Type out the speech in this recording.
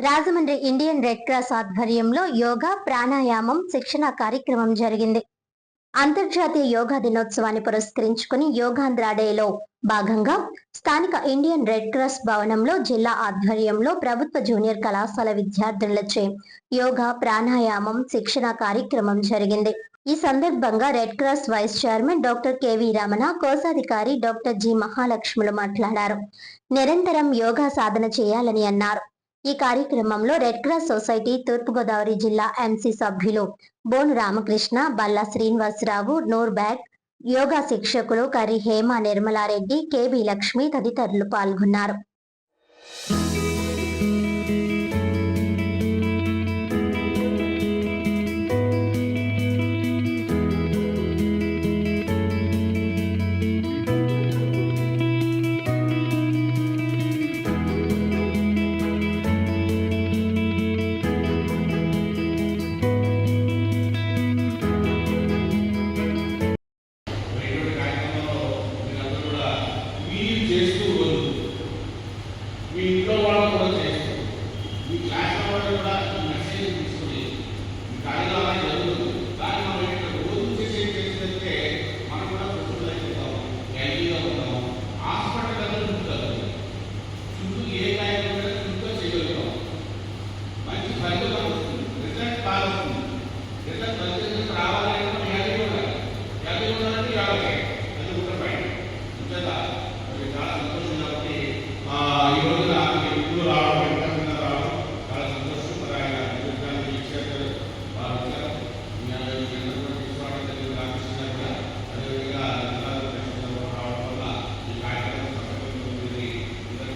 Rajahmundry Indian red cross ఆధ్వర్యంలో యోగా ప్రాణాయామం శిక్షణ కార్యక్రమం జరిగింది. అంతర్జాతీయ యోగా దినోత్సవాన్ని పురస్కరించుకుని యోగాంధ్ర డేలో భాగంగా స్థానిక ఇండియన్ రెడ్ క్రాస్ భవనంలో జిల్లా ఆధ్వర్యంలో ప్రభుత్వ జూనియర్ కళాశాల విద్యార్థులచే యోగా ప్రాణాయామం శిక్షణ కార్యక్రమం జరిగింది. ఈ సందర్భంగా Red Cross vice chairman doctor KV Ramana, కోశాధికారి డాక్టర్ జి మహాలక్ష్ములు మాట్లాడారు. నిరంతరం యోగా సాధన చేయాలని అన్నారు. ఈ కార్యక్రమంలో రెడ్ క్రాస్ సొసైటీ తూర్పుగోదావరి జిల్లా ఎంసీ సభ్యులు బోను రామకృష్ణ, బల్లా శ్రీనివాసరావు, నూర్బ్యాగ్, యోగా శిక్షకులు కర్రి హేమ నిర్మలారెడ్డి, కేబి లక్ష్మి తదితరులు పాల్గొన్నారు. మీ ఇంట్లో వాళ్ళు కూడా చేస్తారు. మీ క్లాస్ వాళ్ళు కూడా ఈ మెసేజ్ తీసుకుని ఈ కార్యక్రమాన్ని జరుగుతుంది.